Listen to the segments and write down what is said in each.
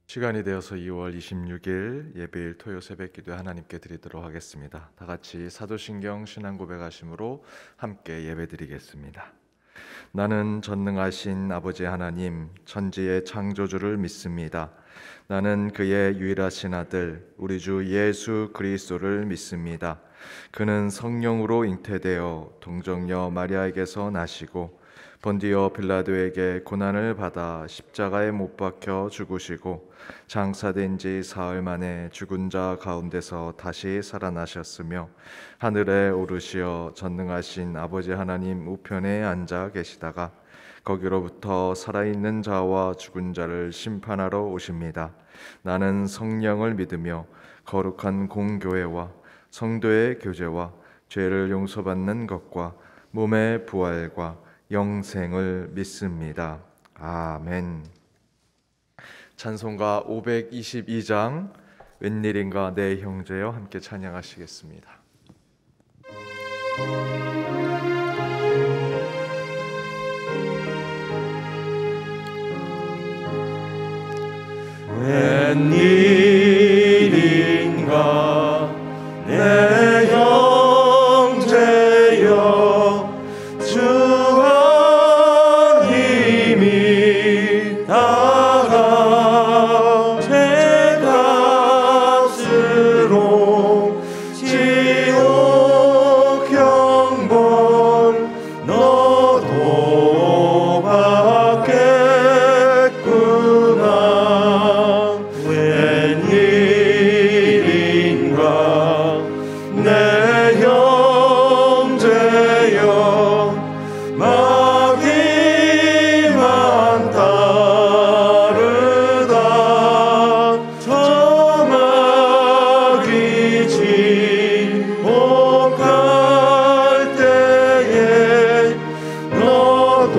시간이 되어서 2월 26일 예배일 토요 새벽기도 하나님께 드리도록 하겠습니다. 다 같이 사도신경 신앙 고백하심으로 함께 예배드리겠습니다. 나는 전능하신 아버지 하나님 천지의 창조주를 믿습니다. 나는 그의 유일하신 아들 우리 주 예수 그리스도를 믿습니다. 그는 성령으로 잉태되어 동정녀 마리아에게서 나시고 본디오 빌라도에게 고난을 받아 십자가에 못 박혀 죽으시고 장사된 지 사흘 만에 죽은 자 가운데서 다시 살아나셨으며 하늘에 오르시어 전능하신 아버지 하나님 우편에 앉아 계시다가 거기로부터 살아있는 자와 죽은 자를 심판하러 오십니다. 나는 성령을 믿으며 거룩한 공교회와 성도의 교제와 죄를 용서받는 것과 몸의 부활과 영생을 믿습니다. 아멘. 찬송가 522장 웬일인가 내 형제여 함께 찬양하시겠습니다. 웬일인가 내 형제여 주와 힘이 다가 죄값으로 지옥 형벌 너도 받겠구나. 웬일인가 내 형제여 마귀만 따르다 저 마귀 지옥갈 때에 너도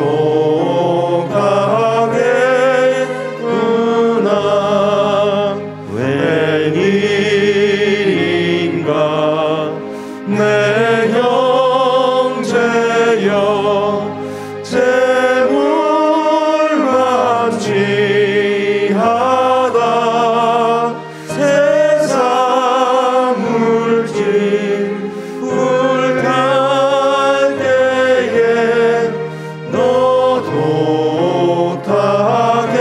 가겠구나. 웬일인가 내 형제여 재물만 취하다 세상 물질 불갈 때에 너도 타겠구나.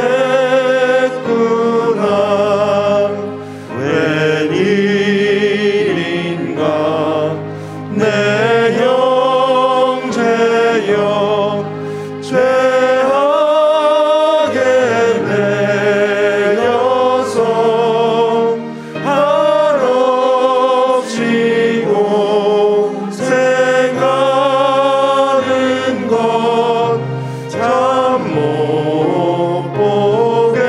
웬일인가 내 형제여 죄악에 매여서 한없이 고생하는 것 참 못 보겠구나.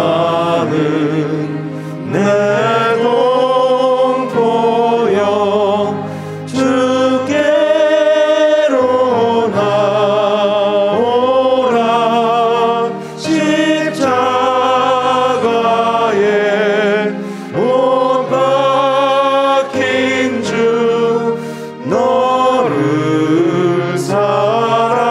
사랑하는 내 동포여 주께로 나오라. 십자가에 못 박힌 주 너를 사랑하네.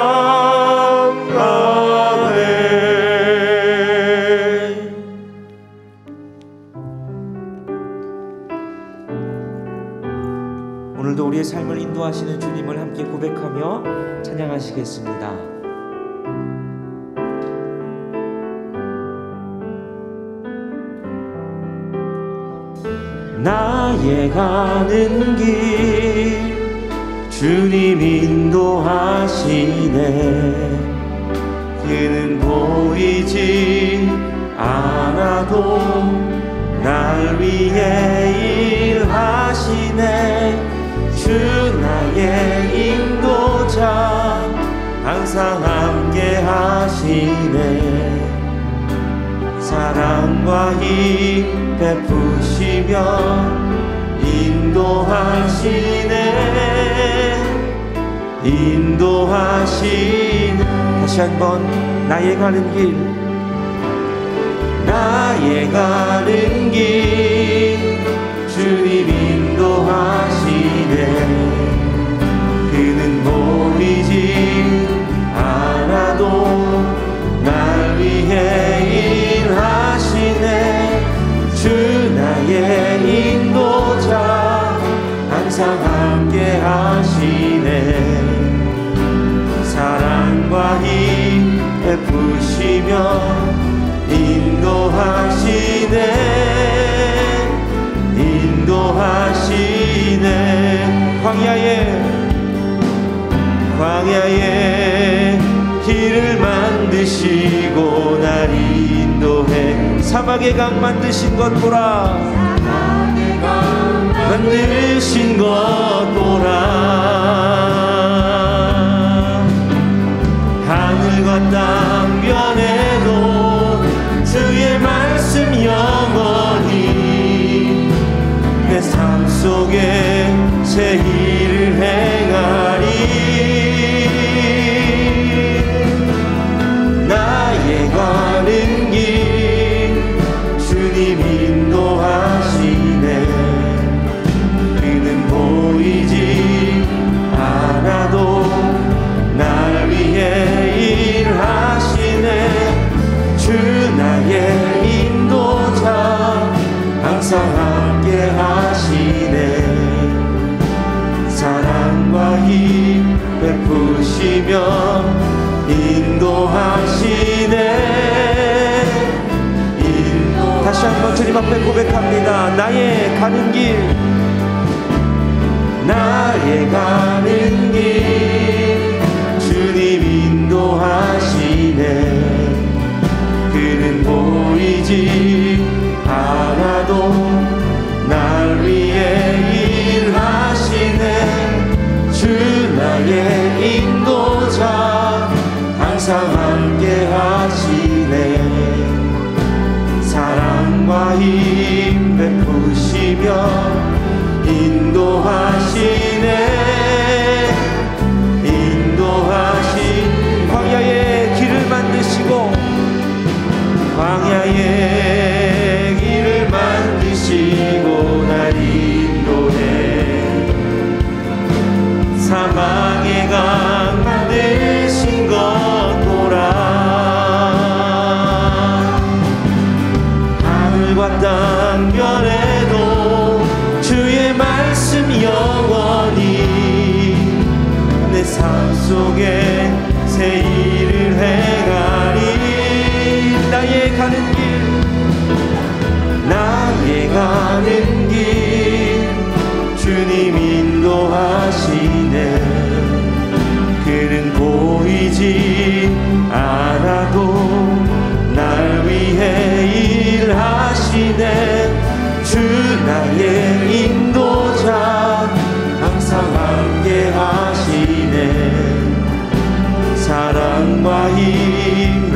오늘도 우리의 삶을 인도하시는 주님을 함께 고백하며 찬양하시겠습니다. 나의 가는 길 주님 인도하시네. 그는 보이지 않아도 날 위해 일하시네. 주 나의 인도자 항상 함께 하시네. 사랑과 힘 베푸시며 인도하시네. 다시 한번 나의 가는 길 나의 나의 가는 길 주님 인도하시네. 그는 보이지 않아도 날 위해 일하시네. 주 나의 인도자 항상 함께 하시네. 사랑과 힘 베푸시며 인도하시네. 인도하시네. 광야에 길을 만드시고 날 인도해. 사막의 강 만드신 것 보라. 만드신 것 보라. 하늘과 땅 변해도 주의 말씀 영원히 내 삶 속에 새 일을 행하리. 나의 가는 길 주님 인도하시네. 그는 보이지 않아도 날 위해 일하시네. 주 나의 인도자 항상 함께 하시네. 사랑과 힘 베푸시며 인도하시네. 다시 한번 주님 앞에 고백합니다. 나의 가는 길 주님 인도하시네. 그는 보이지 않아도 날 위해 일하시네. 주 나의 인도자 항상 함께 하시네. 사랑과 힘 베푸시며 인도하시네. 광야에 길을 만드시고 날 인도해. 사막의 강 만드신 것 보라. 하늘과 땅 변해도 주의 말씀 영원히 내 삶 속에 새 일을 행하리. 나의 가는 길 주님 인도하시네. 그는 보이지 않아도 날 위해 일하시네. 주 나의 인도자 항상 함께 하시네. 사랑과 힘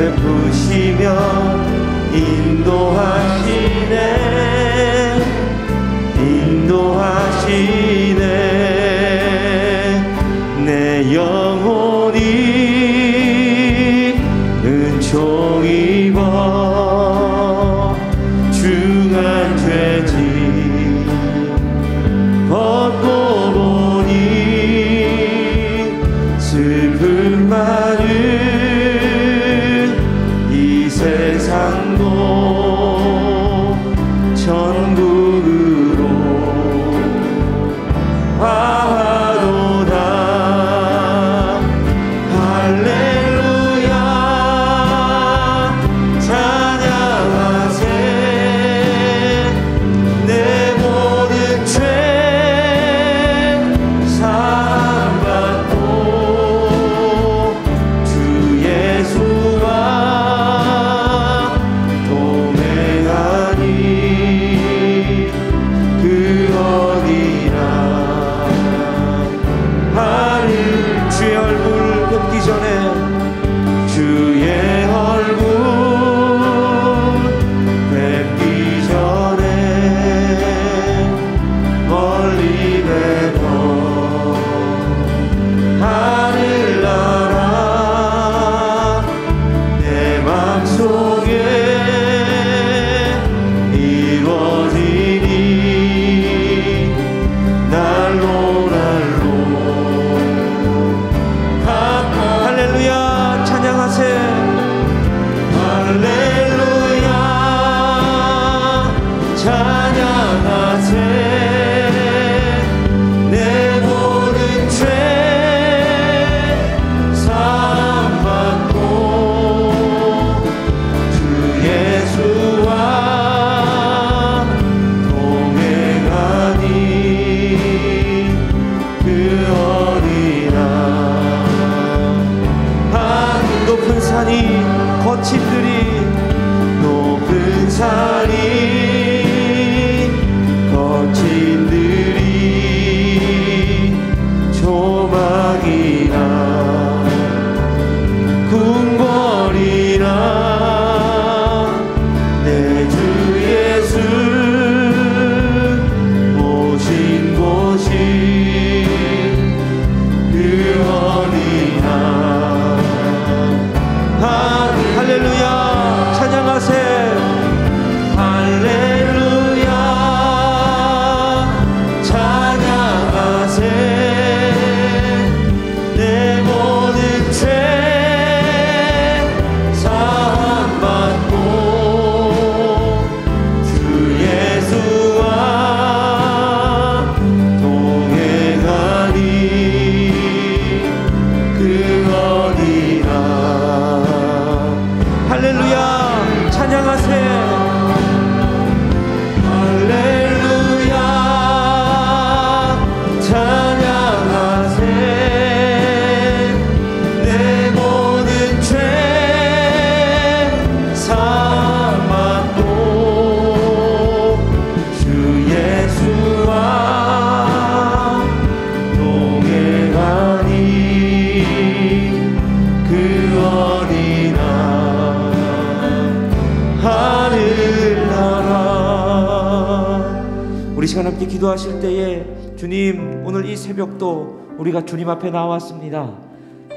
시간 함께 기도하실 때에 주님, 오늘 이 새벽도 우리가 주님 앞에 나왔습니다.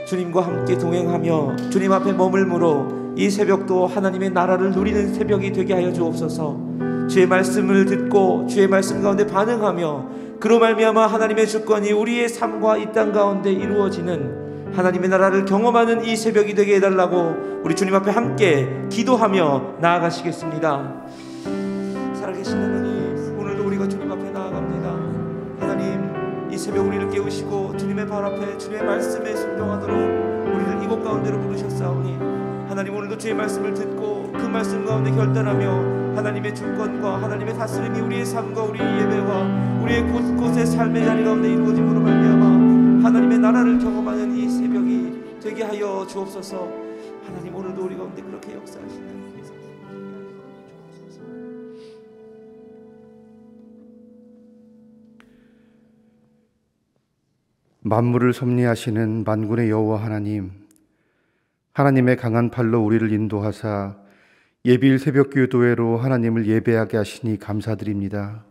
주님과 함께 동행하며 주님 앞에 머물므로 이 새벽도 하나님의 나라를 누리는 새벽이 되게 하여 주옵소서. 주의 말씀을 듣고 주의 말씀 가운데 반응하며 그로 말미암아 하나님의 주권이 우리의 삶과 이 땅 가운데 이루어지는 하나님의 나라를 경험하는 이 새벽이 되게 해달라고 우리 주님 앞에 함께 기도하며 나아가시겠습니다. 살아계신 하나님, 오늘도 우리가 주님 앞에 나아갑니다. 하나님, 이 새벽 우리를 깨우시고 주님의 발 앞에 주님의 말씀에 순종하도록 우리를 이곳 가운데로 부르셨사오니 하나님, 오늘도 주의 말씀을 듣고 그 말씀 가운데 결단하며 하나님의 주권과 하나님의 다스림이 우리의 삶과 우리의 예배와 우리의 곳곳의 삶의 자리 가운데 이루어짐으로 말미암아 하나님의 나라를 경험하는 이 새벽이 되게 하여 주옵소서. 하나님, 오늘도 우리 가운데 그렇게 역사하시는 만물을 섭리하시는 만군의 여호와 하나님, 하나님의 강한 팔로 우리를 인도하사 예비일 새벽기도회로 하나님을 예배하게 하시니 감사드립니다.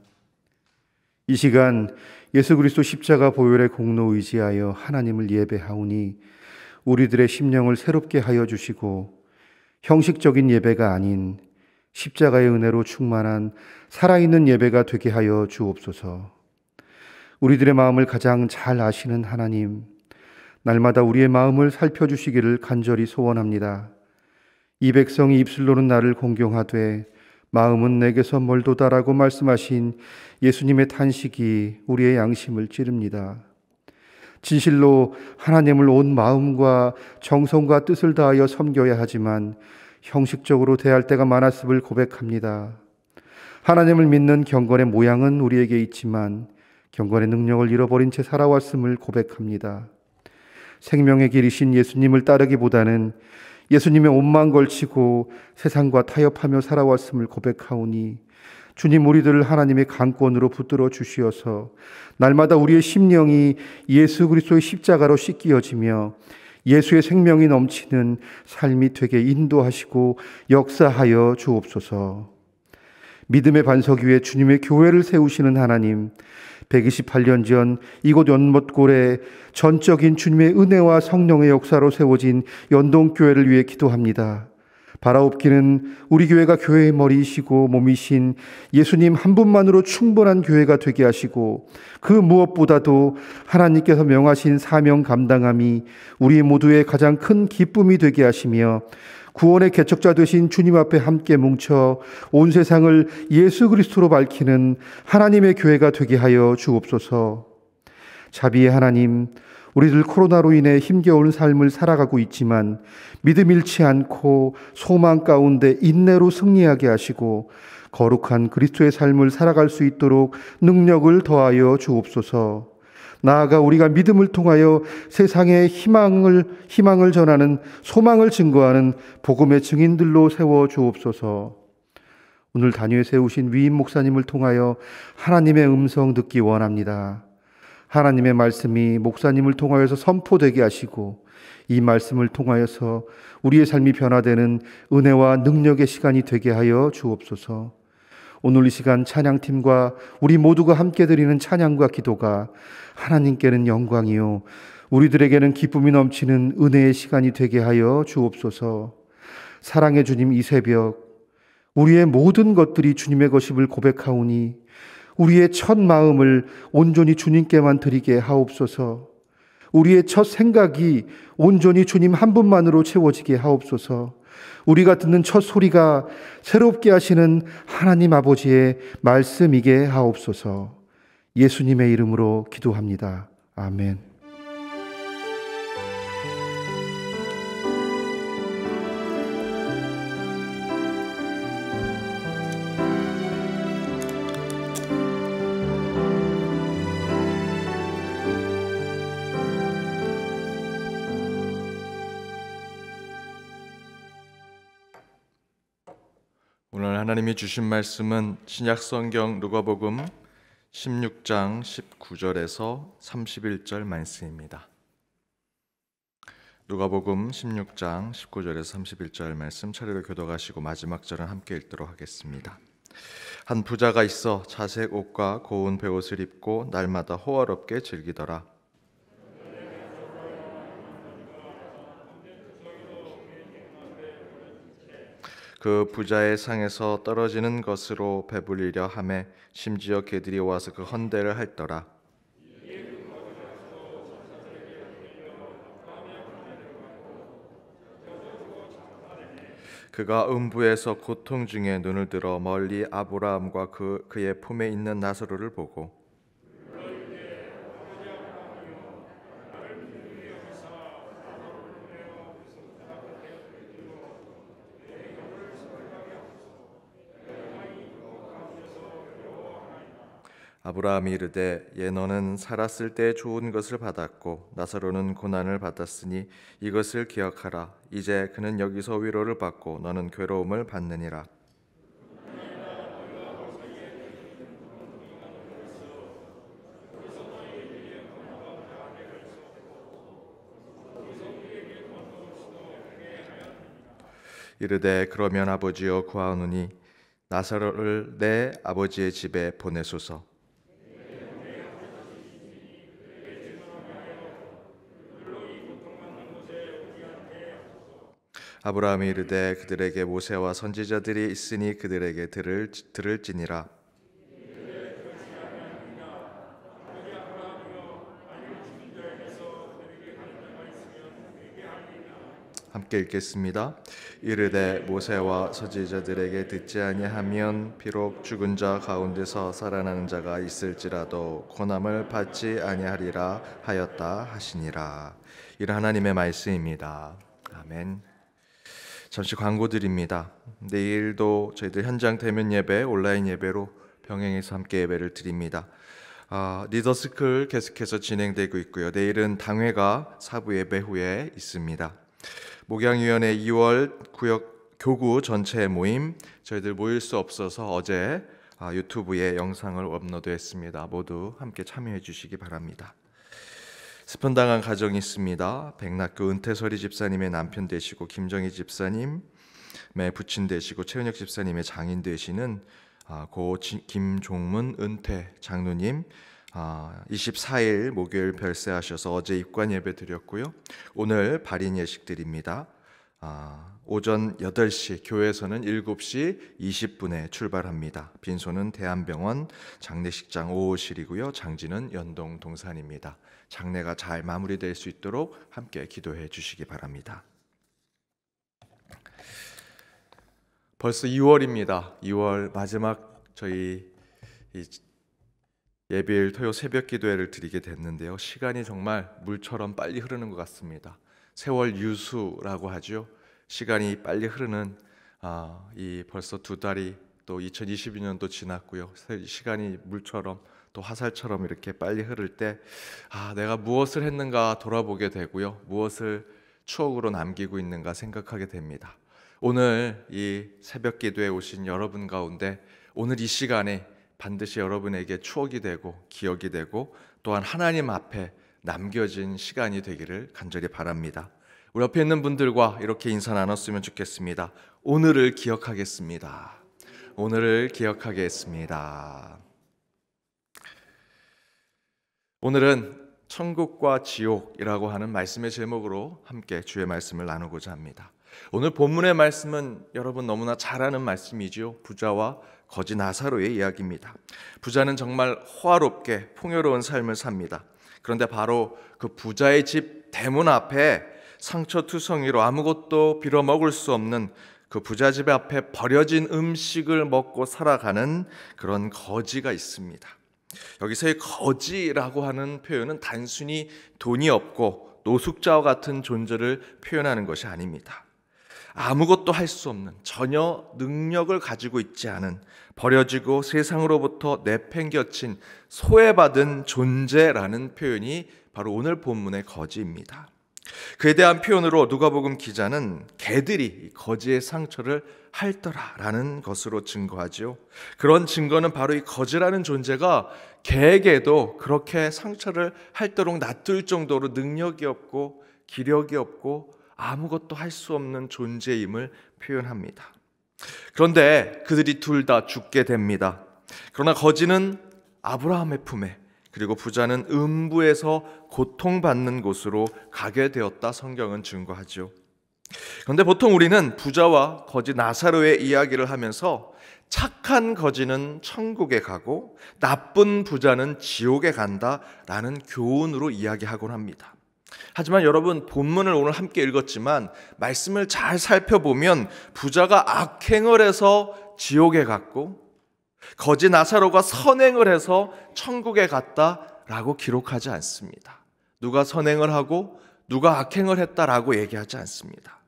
이 시간 예수 그리스도 십자가 보혈의 공로 의지하여 하나님을 예배하오니 우리들의 심령을 새롭게 하여 주시고 형식적인 예배가 아닌 십자가의 은혜로 충만한 살아있는 예배가 되게 하여 주옵소서. 우리들의 마음을 가장 잘 아시는 하나님, 날마다 우리의 마음을 살펴주시기를 간절히 소원합니다. 이 백성이 입술로는 나를 공경하되 마음은 내게서 멀도다라고 말씀하신 예수님의 탄식이 우리의 양심을 찌릅니다. 진실로 하나님을 온 마음과 정성과 뜻을 다하여 섬겨야 하지만 형식적으로 대할 때가 많았음을 고백합니다. 하나님을 믿는 경건의 모양은 우리에게 있지만 경건의 능력을 잃어버린 채 살아왔음을 고백합니다. 생명의 길이신 예수님을 따르기보다는 예수님의 옷만 걸치고 세상과 타협하며 살아왔음을 고백하오니 주님, 우리들을 하나님의 강권으로 붙들어 주시어서 날마다 우리의 심령이 예수 그리스도의 십자가로 씻기어지며 예수의 생명이 넘치는 삶이 되게 인도하시고 역사하여 주옵소서. 믿음의 반석 위에 주님의 교회를 세우시는 하나님, 128년 전 이곳 연못골에 전적인 주님의 은혜와 성령의 역사로 세워진 연동교회를 위해 기도합니다. 바라옵기는 우리 교회가 교회의 머리이시고 몸이신 예수님 한 분만으로 충분한 교회가 되게 하시고 그 무엇보다도 하나님께서 명하신 사명 감당함이 우리 모두의 가장 큰 기쁨이 되게 하시며 구원의 개척자 되신 주님 앞에 함께 뭉쳐 온 세상을 예수 그리스도로 밝히는 하나님의 교회가 되게 하여 주옵소서. 자비의 하나님, 우리들 코로나로 인해 힘겨운 삶을 살아가고 있지만 믿음 잃지 않고 소망 가운데 인내로 승리하게 하시고 거룩한 그리스도의 삶을 살아갈 수 있도록 능력을 더하여 주옵소서. 나아가 우리가 믿음을 통하여 세상에 희망을 전하는, 소망을 증거하는 복음의 증인들로 세워 주옵소서. 오늘 단위에 세우신 위임 목사님을 통하여 하나님의 음성 듣기 원합니다. 하나님의 말씀이 목사님을 통하여서 선포되게 하시고 이 말씀을 통하여서 우리의 삶이 변화되는 은혜와 능력의 시간이 되게 하여 주옵소서. 오늘 이 시간 찬양팀과 우리 모두가 함께 드리는 찬양과 기도가 하나님께는 영광이요 우리들에게는 기쁨이 넘치는 은혜의 시간이 되게 하여 주옵소서. 사랑의 주님, 이 새벽 우리의 모든 것들이 주님의 것임을 고백하오니 우리의 첫 마음을 온전히 주님께만 드리게 하옵소서. 우리의 첫 생각이 온전히 주님 한 분만으로 채워지게 하옵소서. 우리가 듣는 첫 소리가 새롭게 하시는 하나님 아버지의 말씀이게 하옵소서. 예수님의 이름으로 기도합니다. 아멘. 오늘 하나님이 주신 말씀은 신약성경 누가복음 16장 19절에서 31절 말씀입니다. 누가복음 16장 19절에서 31절 말씀 차례로 교독하시고 마지막 절은 함께 읽도록 하겠습니다. 한 부자가 있어 자색 옷과 고운 베옷을 입고 날마다 호화롭게 즐기더라. 그 부자의 상에서 떨어지는 것으로 배불리려 하매 심지어 개들이 와서 그 헌대를 핥더라. 그가 음부에서 고통 중에 눈을 들어 멀리 아브라함과 그의 품에 있는 나사로를 보고 아브라함이 이르되 예 너는 살았을 때 좋은 것을 받았고 나사로는 고난을 받았으니 이것을 기억하라. 이제 그는 여기서 위로를 받고 너는 괴로움을 받느니라. 이르되 그러면 아버지여 구하오노니 나사로를 내 아버지의 집에 보내소서. 아브라함이 이르되 그들에게 모세와 선지자들이 있으니 그들에게 들을지니라. 함께 읽겠습니다. 이르되 모세와 선지자들에게 듣지 아니하면 비록 죽은 자 가운데서 살아나는 자가 있을지라도 고난을 받지 아니하리라 하였다 하시니라. 이는 하나님의 말씀입니다. 아멘. 잠시 광고 드립니다. 내일도 저희들 현장 대면 예배, 온라인 예배로 병행해서 함께 예배를 드립니다. 리더스쿨 계속해서 진행되고 있고요. 내일은 당회가 사부 예배 후에 있습니다. 목양위원회 2월 구역 교구 전체 모임 저희들 모일 수 없어서 어제 유튜브에 영상을 업로드했습니다. 모두 함께 참여해 주시기 바랍니다. 스폰당한 가정이 있습니다. 백낙교 은퇴설이 집사님의 남편 되시고 김정희 집사님의 부친 되시고 최은혁 집사님의 장인 되시는 고 김종문 은퇴 장로님 24일 목요일 별세하셔서 어제 입관 예배 드렸고요. 오늘 발인 예식 드립니다. 오전 8시, 교회에서는 7시 20분에 출발합니다. 빈소는 대한병원 장례식장 5호실이고요. 장지는 연동 동산입니다. 장례가 잘 마무리될 수 있도록 함께 기도해 주시기 바랍니다. 벌써 2월입니다. 2월 마지막 저희 예배일 토요 새벽 기도회를 드리게 됐는데요. 시간이 정말 물처럼 빨리 흐르는 것 같습니다. 세월 유수라고 하죠. 시간이 빨리 흐르는 이 벌써 2달이 또 2022년도 지났고요. 시간이 물처럼 또 화살처럼 이렇게 빨리 흐를 때 내가 무엇을 했는가 돌아보게 되고요. 무엇을 추억으로 남기고 있는가 생각하게 됩니다. 오늘 이 새벽 기도에 오신 여러분 가운데 오늘 이 시간에 반드시 여러분에게 추억이 되고 기억이 되고 또한 하나님 앞에 남겨진 시간이 되기를 간절히 바랍니다. 우리 옆에 있는 분들과 이렇게 인사 나눴으면 좋겠습니다. 오늘을 기억하겠습니다. 오늘을 기억하겠습니다. 오늘은 천국과 지옥이라고 하는 말씀의 제목으로 함께 주의 말씀을 나누고자 합니다. 오늘 본문의 말씀은 여러분 너무나 잘 아는 말씀이지요. 부자와 거지 나사로의 이야기입니다. 부자는 정말 호화롭게 풍요로운 삶을 삽니다. 그런데 바로 그 부자의 집 대문 앞에 상처투성이로 아무것도 빌어먹을 수 없는 그 부자 집 앞에 버려진 음식을 먹고 살아가는 그런 거지가 있습니다. 여기서의 거지라고 하는 표현은 단순히 돈이 없고 노숙자와 같은 존재를 표현하는 것이 아닙니다. 아무것도 할 수 없는, 전혀 능력을 가지고 있지 않은, 버려지고 세상으로부터 내팽겨친, 소외받은 존재라는 표현이 바로 오늘 본문의 거지입니다. 그에 대한 표현으로 누가복음 기자는 개들이 거지의 상처를 핥더라라는 것으로 증거하죠. 그런 증거는 바로 이 거지라는 존재가 개에게도 그렇게 상처를 핥도록 놔둘 정도로 능력이 없고 기력이 없고 아무것도 할 수 없는 존재임을 표현합니다. 그런데 그들이 둘 다 죽게 됩니다. 그러나 거지는 아브라함의 품에, 그리고 부자는 음부에서 고통받는 곳으로 가게 되었다 성경은 증거하죠. 그런데 보통 우리는 부자와 거지 나사로의 이야기를 하면서 착한 거지는 천국에 가고 나쁜 부자는 지옥에 간다라는 교훈으로 이야기하곤 합니다. 하지만 여러분, 본문을 오늘 함께 읽었지만 말씀을 잘 살펴보면 부자가 악행을 해서 지옥에 갔고 거지 나사로가 선행을 해서 천국에 갔다라고 기록하지 않습니다. 누가 선행을 하고 누가 악행을 했다라고 얘기하지 않습니다.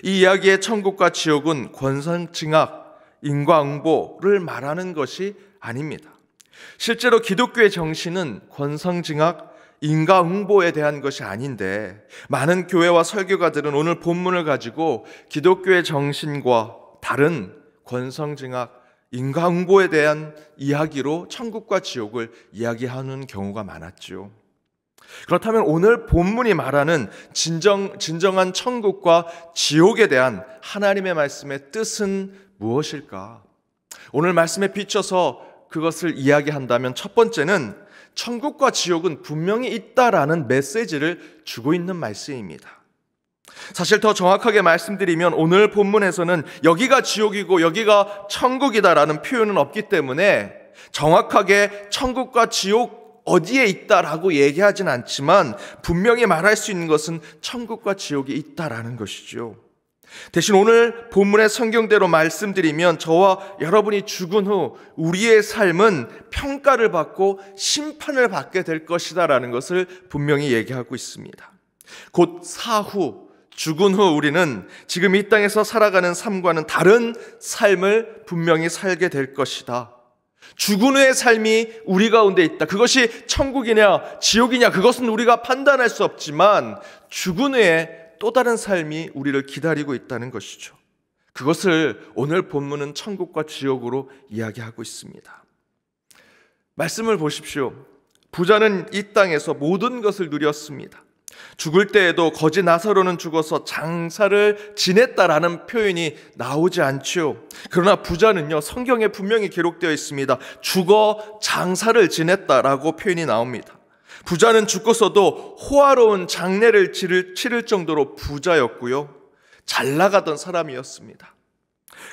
이 이야기의 천국과 지옥은 권선징악, 인과응보를 말하는 것이 아닙니다. 실제로 기독교의 정신은 권선징악, 인과응보에 대한 것이 아닌데, 많은 교회와 설교가들은 오늘 본문을 가지고 기독교의 정신과 다른 권선징악, 인과응보에 대한 이야기로 천국과 지옥을 이야기하는 경우가 많았죠. 그렇다면 오늘 본문이 말하는 진정한 천국과 지옥에 대한 하나님의 말씀의 뜻은 무엇일까? 오늘 말씀에 비춰서 그것을 이야기한다면 첫 번째는 천국과 지옥은 분명히 있다라는 메시지를 주고 있는 말씀입니다. 사실 더 정확하게 말씀드리면 오늘 본문에서는 여기가 지옥이고 여기가 천국이다라는 표현은 없기 때문에 정확하게 천국과 지옥 어디에 있다라고 얘기하진 않지만 분명히 말할 수 있는 것은 천국과 지옥이 있다라는 것이죠. 대신 오늘 본문의 성경대로 말씀드리면 저와 여러분이 죽은 후 우리의 삶은 평가를 받고 심판을 받게 될 것이다라는 것을 분명히 얘기하고 있습니다. 곧 사후, 죽은 후 우리는 지금 이 땅에서 살아가는 삶과는 다른 삶을 분명히 살게 될 것이다. 죽은 후의 삶이 우리 가운데 있다. 그것이 천국이냐 지옥이냐 그것은 우리가 판단할 수 없지만 죽은 후에 또 다른 삶이 우리를 기다리고 있다는 것이죠. 그것을 오늘 본문은 천국과 지옥으로 이야기하고 있습니다. 말씀을 보십시오. 부자는 이 땅에서 모든 것을 누렸습니다. 죽을 때에도 거지 나사로는 죽어서 장사를 지냈다라는 표현이 나오지 않죠. 그러나 부자는요, 성경에 분명히 기록되어 있습니다. 죽어 장사를 지냈다라고 표현이 나옵니다. 부자는 죽고서도 호화로운 장례를 치를 정도로 부자였고요, 잘 나가던 사람이었습니다.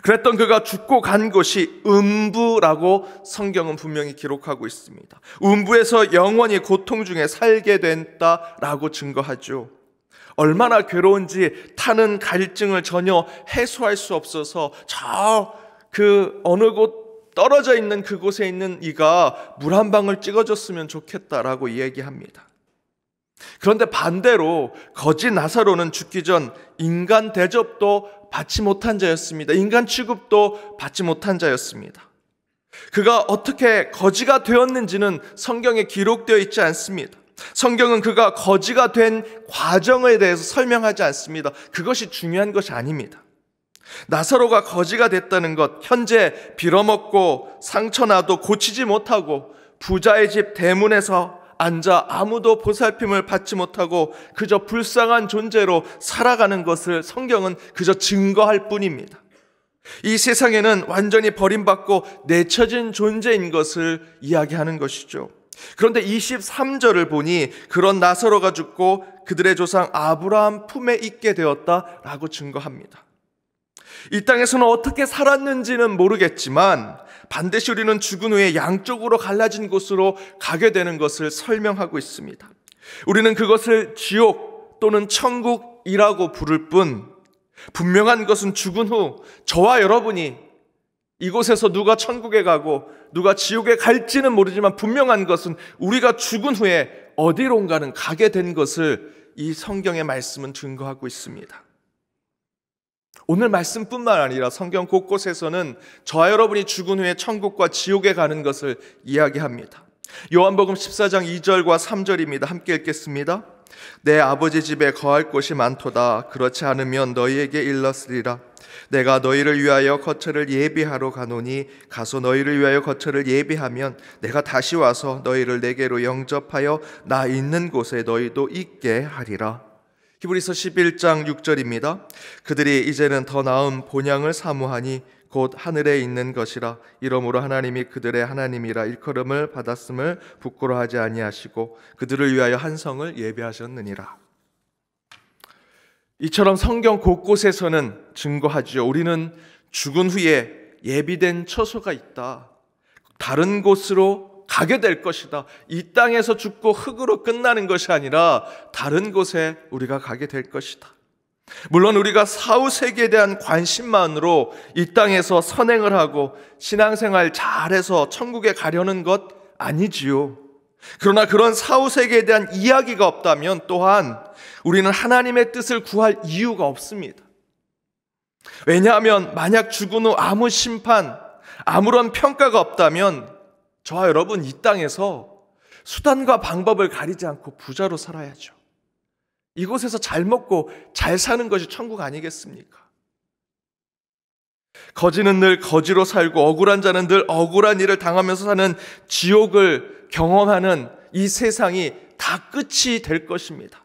그랬던 그가 죽고 간 곳이 음부라고 성경은 분명히 기록하고 있습니다. 음부에서 영원히 고통 중에 살게 됐다라고 증거하죠. 얼마나 괴로운지 타는 갈증을 전혀 해소할 수 없어서 어느 곳 떨어져 있는 그곳에 있는 이가 물 한 방울 찍어줬으면 좋겠다라고 얘기합니다. 그런데 반대로 거지 나사로는 죽기 전 인간 대접도 받지 못한 자였습니다. 인간 취급도 받지 못한 자였습니다. 그가 어떻게 거지가 되었는지는 성경에 기록되어 있지 않습니다. 성경은 그가 거지가 된 과정에 대해서 설명하지 않습니다. 그것이 중요한 것이 아닙니다. 나사로가 거지가 됐다는 것, 현재 빌어먹고 상처나도 고치지 못하고 부자의 집 대문에서 앉아 아무도 보살핌을 받지 못하고 그저 불쌍한 존재로 살아가는 것을 성경은 그저 증거할 뿐입니다. 이 세상에는 완전히 버림받고 내쳐진 존재인 것을 이야기하는 것이죠. 그런데 23절을 보니 그런 나사로가 죽고 그들의 조상 아브라함 품에 있게 되었다라고 증거합니다. 이 땅에서는 어떻게 살았는지는 모르겠지만 반드시 우리는 죽은 후에 양쪽으로 갈라진 곳으로 가게 되는 것을 설명하고 있습니다. 우리는 그것을 지옥 또는 천국이라고 부를 뿐, 분명한 것은 죽은 후 저와 여러분이 이곳에서 누가 천국에 가고 누가 지옥에 갈지는 모르지만 분명한 것은 우리가 죽은 후에 어디론가는 가게 된 것을 이 성경의 말씀은 증거하고 있습니다. 오늘 말씀뿐만 아니라 성경 곳곳에서는 저와 여러분이 죽은 후에 천국과 지옥에 가는 것을 이야기합니다. 요한복음 14장 2절과 3절입니다. 함께 읽겠습니다. 내 아버지 집에 거할 곳이 많도다. 그렇지 않으면 너희에게 일렀으리라. 내가 너희를 위하여 거처를 예비하러 가노니 가서 너희를 위하여 거처를 예비하면 내가 다시 와서 너희를 내게로 영접하여 나 있는 곳에 너희도 있게 하리라. 히브리서 11장 6절입니다. 그들이 이제는 더 나은 본향을 사모하니 곧 하늘에 있는 것이라. 이러므로 하나님이 그들의 하나님이라 일컬음을 받았음을 부끄러워하지 아니하시고 그들을 위하여 한 성을 예배하셨느니라. 이처럼 성경 곳곳에서는 증거하지요. 우리는 죽은 후에 예비된 처소가 있다. 다른 곳으로 가게 될 것이다. 이 땅에서 죽고 흙으로 끝나는 것이 아니라 다른 곳에 우리가 가게 될 것이다. 물론 우리가 사후세계에 대한 관심만으로 이 땅에서 선행을 하고 신앙생활 잘해서 천국에 가려는 것 아니지요. 그러나 그런 사후세계에 대한 이야기가 없다면 또한 우리는 하나님의 뜻을 구할 이유가 없습니다. 왜냐하면 만약 죽은 후 아무 심판, 아무런 평가가 없다면 저와 여러분 이 땅에서 수단과 방법을 가리지 않고 부자로 살아야죠. 이곳에서 잘 먹고 잘 사는 것이 천국 아니겠습니까? 거지는 늘 거지로 살고 억울한 자는 늘 억울한 일을 당하면서 사는 지옥을 경험하는 이 세상이 다 끝이 될 것입니다.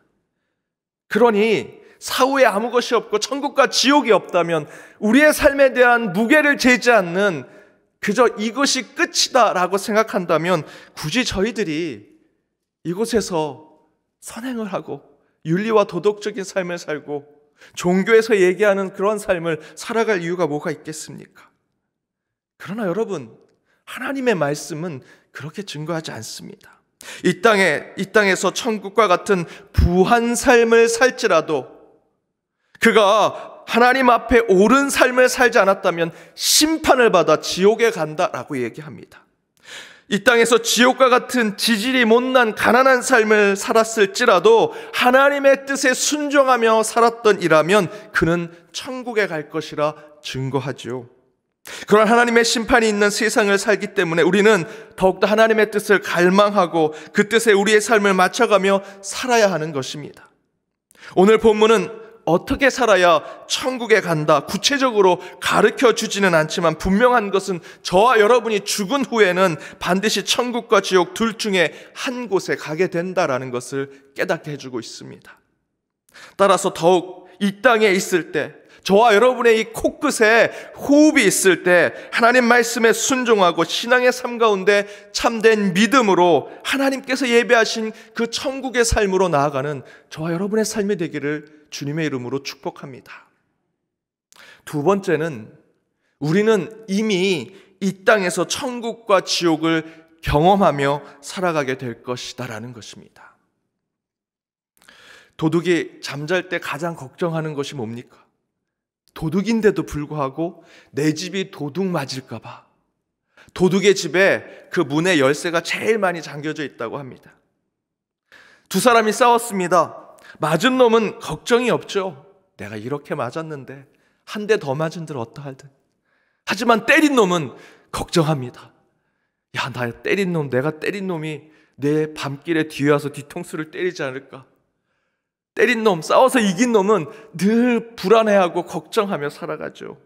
그러니 사후에 아무 것이 없고 천국과 지옥이 없다면 우리의 삶에 대한 무게를 재지 않는 그저 이것이 끝이다라고 생각한다면 굳이 저희들이 이곳에서 선행을 하고 윤리와 도덕적인 삶을 살고 종교에서 얘기하는 그런 삶을 살아갈 이유가 뭐가 있겠습니까? 그러나 여러분, 하나님의 말씀은 그렇게 증거하지 않습니다. 이 땅에서 천국과 같은 부한 삶을 살지라도 그가 하나님 앞에 옳은 삶을 살지 않았다면 심판을 받아 지옥에 간다라고 얘기합니다. 이 땅에서 지옥과 같은 지질이 못난 가난한 삶을 살았을지라도 하나님의 뜻에 순종하며 살았던 이라면 그는 천국에 갈 것이라 증거하죠. 그런 하나님의 심판이 있는 세상을 살기 때문에 우리는 더욱더 하나님의 뜻을 갈망하고 그 뜻에 우리의 삶을 맞춰가며 살아야 하는 것입니다. 오늘 본문은 어떻게 살아야 천국에 간다 구체적으로 가르쳐 주지는 않지만 분명한 것은 저와 여러분이 죽은 후에는 반드시 천국과 지옥 둘 중에 한 곳에 가게 된다라는 것을 깨닫게 해주고 있습니다. 따라서 더욱 이 땅에 있을 때 저와 여러분의 이 코끝에 호흡이 있을 때 하나님 말씀에 순종하고 신앙의 삶 가운데 참된 믿음으로 하나님께서 예배하신 그 천국의 삶으로 나아가는 저와 여러분의 삶이 되기를 주님의 이름으로 축복합니다. 두 번째는 우리는 이미 이 땅에서 천국과 지옥을 경험하며 살아가게 될 것이다라는 것입니다. 도둑이 잠잘 때 가장 걱정하는 것이 뭡니까? 도둑인데도 불구하고 내 집이 도둑 맞을까 봐 도둑의 집에 그 문에 열쇠가 제일 많이 잠겨져 있다고 합니다. 두 사람이 싸웠습니다. 맞은 놈은 걱정이 없죠. 내가 이렇게 맞았는데 한 대 더 맞은들 어떠하든. 하지만 때린 놈은 걱정합니다. 야, 나 때린 놈, 내가 때린 놈이 내 밤길에 뒤에 와서 뒤통수를 때리지 않을까. 때린 놈, 싸워서 이긴 놈은 늘 불안해하고 걱정하며 살아가죠.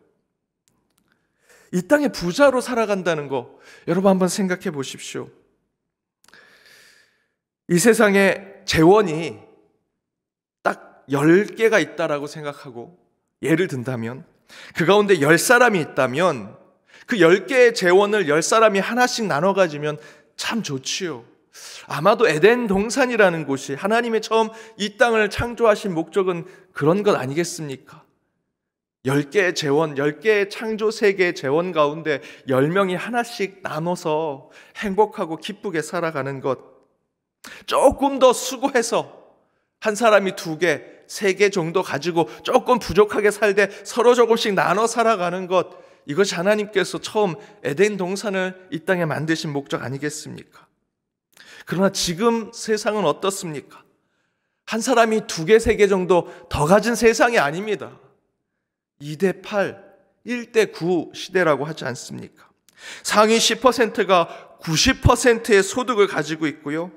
이 땅에 부자로 살아간다는 거 여러분 한번 생각해 보십시오. 이 세상에 재원이 딱 10개가 있다라고 생각하고 예를 든다면 그 가운데 10사람이 있다면 그 10개의 재원을 10사람이 하나씩 나눠 가지면 참 좋지요. 아마도 에덴 동산이라는 곳이 하나님이 처음 이 땅을 창조하신 목적은 그런 것 아니겠습니까? 10개의 재원, 10개의 창조 세계의 재원 가운데 10명이 하나씩 나눠서 행복하고 기쁘게 살아가는 것. 조금 더 수고해서 한 사람이 2개, 3개 정도 가지고 조금 부족하게 살되 서로 조금씩 나눠 살아가는 것. 이것이 하나님께서 처음 에덴 동산을 이 땅에 만드신 목적 아니겠습니까? 그러나 지금 세상은 어떻습니까? 한 사람이 2개, 3개 정도 더 가진 세상이 아닙니다. 2대8, 1대9 시대라고 하지 않습니까? 상위 10%가 90%의 소득을 가지고 있고요.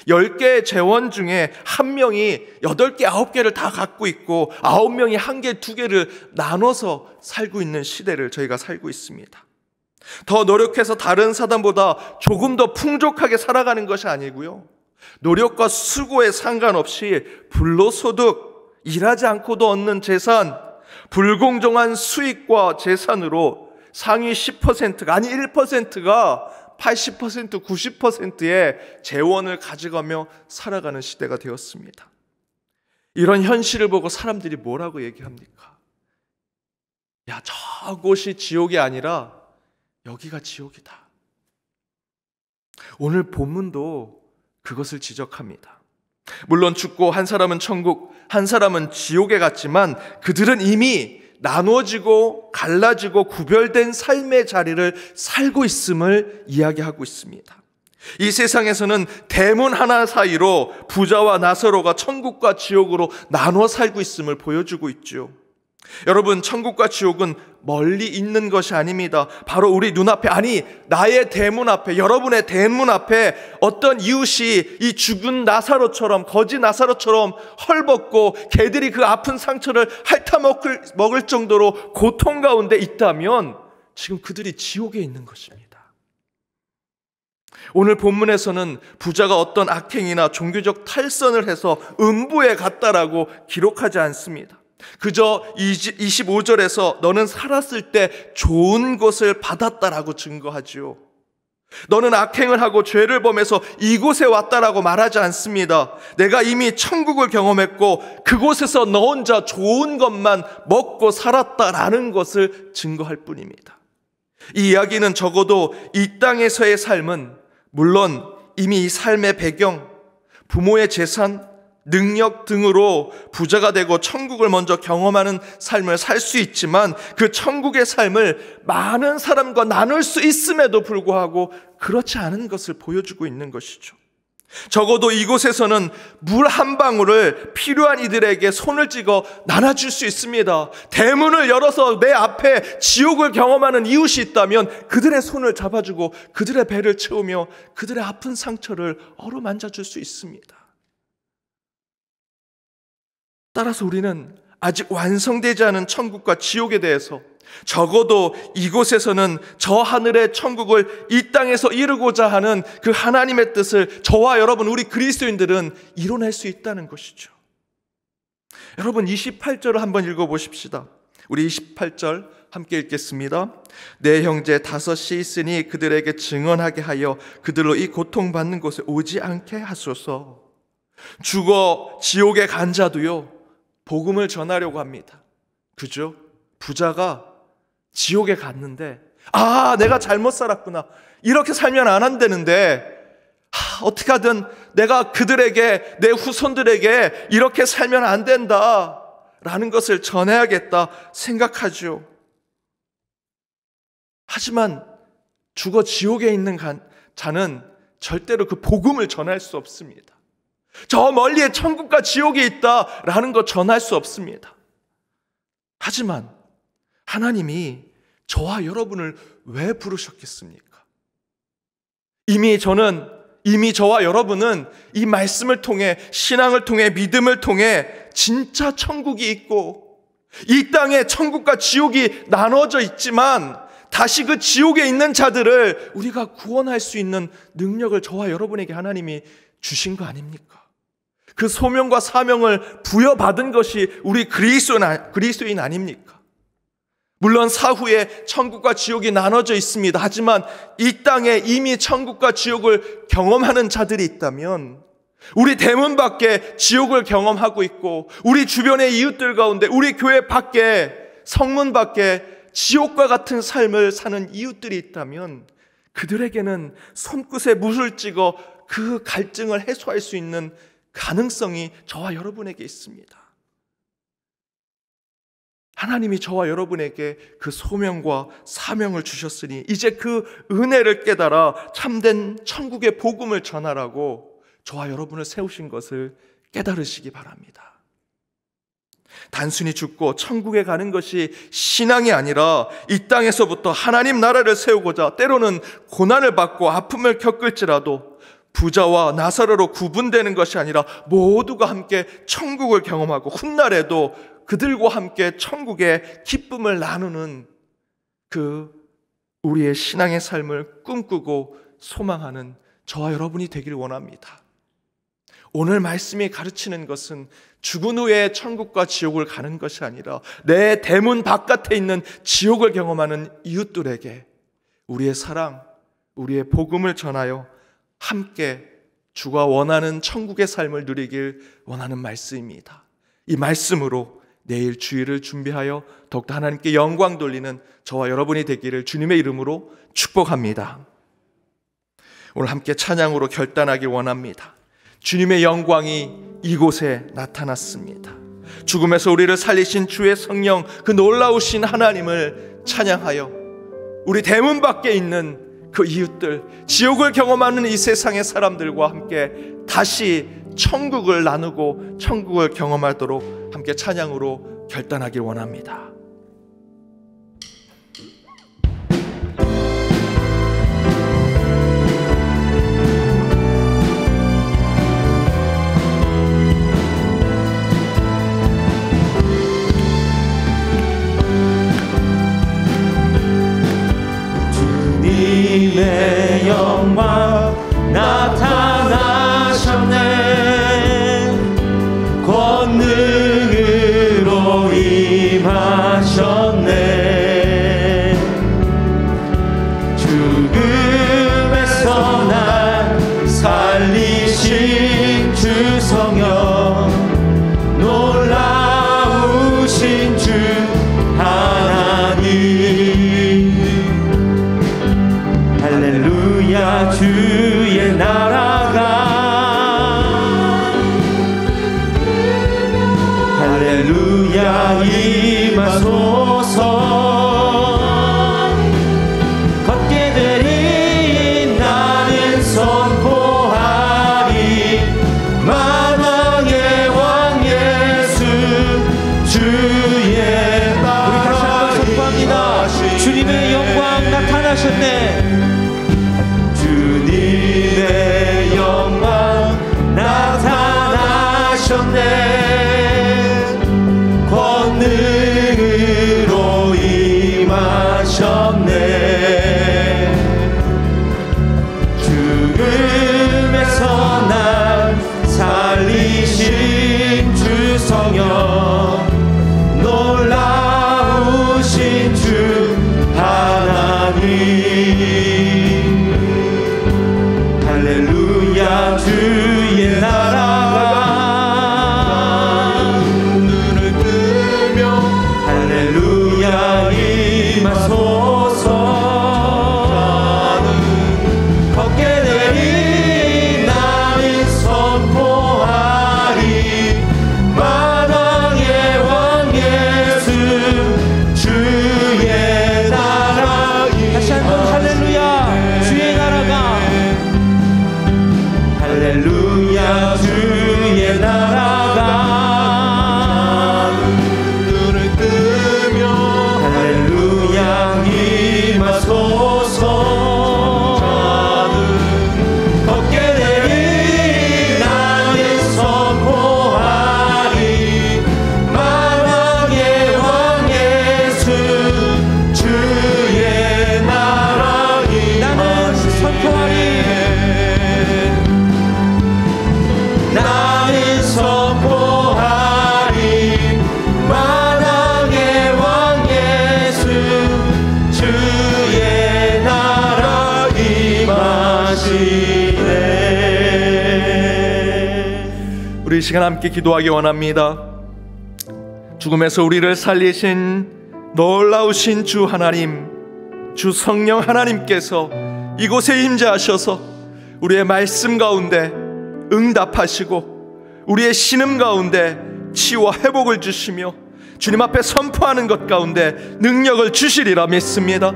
10개의 재원 중에 1명이 8개, 9개를 다 갖고 있고 9명이 1개, 2개를 나눠서 살고 있는 시대를 저희가 살고 있습니다. 더 노력해서 다른 사람보다 조금 더 풍족하게 살아가는 것이 아니고요. 노력과 수고에 상관없이 불로소득 일하지 않고도 얻는 재산, 불공정한 수익과 재산으로 상위 10%가 아니 1%가 80%, 90%의 재원을 가져가며 살아가는 시대가 되었습니다. 이런 현실을 보고 사람들이 뭐라고 얘기합니까? 야, 저곳이 지옥이 아니라 여기가 지옥이다. 오늘 본문도 그것을 지적합니다. 물론 죽고 한 사람은 천국, 한 사람은 지옥에 갔지만 그들은 이미 나누어지고 갈라지고 구별된 삶의 자리를 살고 있음을 이야기하고 있습니다. 이 세상에서는 대문 하나 사이로 부자와 나사로가 천국과 지옥으로 나눠 살고 있음을 보여주고 있죠. 여러분, 천국과 지옥은 멀리 있는 것이 아닙니다. 바로 우리 눈앞에, 아니 나의 대문 앞에, 여러분의 대문 앞에 어떤 이웃이 이 죽은 나사로처럼, 거지 나사로처럼 헐벗고 개들이 그 아픈 상처를 핥아먹을 정도로 고통 가운데 있다면 지금 그들이 지옥에 있는 것입니다. 오늘 본문에서는 부자가 어떤 악행이나 종교적 탈선을 해서 음부에 갔다라고 기록하지 않습니다. 그저 25절에서 너는 살았을 때 좋은 것을 받았다라고 증거하지요. 너는 악행을 하고 죄를 범해서 이곳에 왔다라고 말하지 않습니다. 내가 이미 천국을 경험했고 그곳에서 너 혼자 좋은 것만 먹고 살았다라는 것을 증거할 뿐입니다. 이 이야기는 적어도 이 땅에서의 삶은 물론 이미 이 삶의 배경, 부모의 재산, 능력 등으로 부자가 되고 천국을 먼저 경험하는 삶을 살 수 있지만 그 천국의 삶을 많은 사람과 나눌 수 있음에도 불구하고 그렇지 않은 것을 보여주고 있는 것이죠. 적어도 이곳에서는 물 한 방울을 필요한 이들에게 손을 찍어 나눠줄 수 있습니다. 대문을 열어서 내 앞에 지옥을 경험하는 이웃이 있다면 그들의 손을 잡아주고 그들의 배를 채우며 그들의 아픈 상처를 어루만져줄 수 있습니다. 따라서 우리는 아직 완성되지 않은 천국과 지옥에 대해서 적어도 이곳에서는 저 하늘의 천국을 이 땅에서 이루고자 하는 그 하나님의 뜻을 저와 여러분, 우리 그리스도인들은 이뤄낼 수 있다는 것이죠. 여러분, 28절을 한번 읽어보십시다. 우리 28절 함께 읽겠습니다. 내 형제 다섯이 있으니 그들에게 증언하게 하여 그들로 이 고통받는 곳에 오지 않게 하소서. 죽어 지옥에 간 자도요 복음을 전하려고 합니다. 그죠? 부자가 지옥에 갔는데 내가 잘못 살았구나, 이렇게 살면 안 한다는데 어떻게 하든 내가 그들에게, 내 후손들에게 이렇게 살면 안 된다 라는 것을 전해야겠다 생각하죠. 하지만 죽어 지옥에 있는 자는 절대로 그 복음을 전할 수 없습니다. 저 멀리에 천국과 지옥이 있다라는 거 전할 수 없습니다. 하지만 하나님이 저와 여러분을 왜 부르셨겠습니까? 이미 저와 여러분은 이 말씀을 통해, 신앙을 통해, 믿음을 통해 진짜 천국이 있고 이 땅에 천국과 지옥이 나눠져 있지만 다시 그 지옥에 있는 자들을 우리가 구원할 수 있는 능력을 저와 여러분에게 하나님이 주신 거 아닙니까? 그 소명과 사명을 부여받은 것이 우리 그리스도인 아닙니까? 물론 사후에 천국과 지옥이 나눠져 있습니다. 하지만 이 땅에 이미 천국과 지옥을 경험하는 자들이 있다면, 우리 대문 밖에 지옥을 경험하고 있고 우리 주변의 이웃들 가운데, 우리 교회 밖에, 성문 밖에 지옥과 같은 삶을 사는 이웃들이 있다면 그들에게는 손끝에 물을 찍어 그 갈증을 해소할 수 있는 가능성이 저와 여러분에게 있습니다. 하나님이 저와 여러분에게 그 소명과 사명을 주셨으니 이제 그 은혜를 깨달아 참된 천국의 복음을 전하라고 저와 여러분을 세우신 것을 깨달으시기 바랍니다. 단순히 죽고 천국에 가는 것이 신앙이 아니라 이 땅에서부터 하나님 나라를 세우고자 때로는 고난을 받고 아픔을 겪을지라도 부자와 나사로로 구분되는 것이 아니라 모두가 함께 천국을 경험하고 훗날에도 그들과 함께 천국의 기쁨을 나누는 그 우리의 신앙의 삶을 꿈꾸고 소망하는 저와 여러분이 되길 원합니다. 오늘 말씀이 가르치는 것은 죽은 후에 천국과 지옥을 가는 것이 아니라 내 대문 바깥에 있는 지옥을 경험하는 이웃들에게 우리의 사랑, 우리의 복음을 전하여 함께 주가 원하는 천국의 삶을 누리길 원하는 말씀입니다. 이 말씀으로 내일 주일을 준비하여 더욱더 하나님께 영광 돌리는 저와 여러분이 되기를 주님의 이름으로 축복합니다. 오늘 함께 찬양으로 결단하길 원합니다. 주님의 영광이 이곳에 나타났습니다. 죽음에서 우리를 살리신 주의 성령, 그 놀라우신 하나님을 찬양하여 우리 대문 밖에 있는 그 이웃들, 지옥을 경험하는 이 세상의 사람들과 함께 다시 천국을 나누고 천국을 경험하도록 함께 찬양으로 결단하길 원합니다. 주님의 영광 나타나셨네. 권능으로 임하셨네. 죽음에서 날 살리신 주 성령, 놀라우신 주 하나님. 할렐루야. 주의 나라가 할렐루야 임하소서. 걷게 되리 나는 선포하리. 만왕의 왕 예수 주의 나라. 우리 다시 한번 선포합니다. 주님의 영광 나타나셨네. 주님의 영광 나타나셨네. 권능으로 임하셨네. 죽음에서 날 살리신 주 성령, 놀라우신 주 하나님. 할렐루야. 주의 나라가 눈을 뜨며 할렐루야 임하소서. 걷게 되리 나는 선포하리. 만왕의 왕 예수 주의 나라. 다시 한번 할렐루야. 주의 나라가 할렐루야. 주의 나라가 눈을 뜨며 할렐루야 임하소서. 걷게 되리 나는 선포하리. 만왕의 왕 예수 주의 나라. 나는 선포하리. 나는 선포하리. 만왕의 왕 예수 주의 나라 임하시네. 우리 이 시간 함께 기도하기 원합니다. 죽음에서 우리를 살리신 놀라우신 주 하나님, 주 성령 하나님께서 이곳에 임재하셔서 우리의 말씀 가운데 응답하시고 우리의 신음 가운데 치유와 회복을 주시며 주님 앞에 선포하는 것 가운데 능력을 주시리라 믿습니다.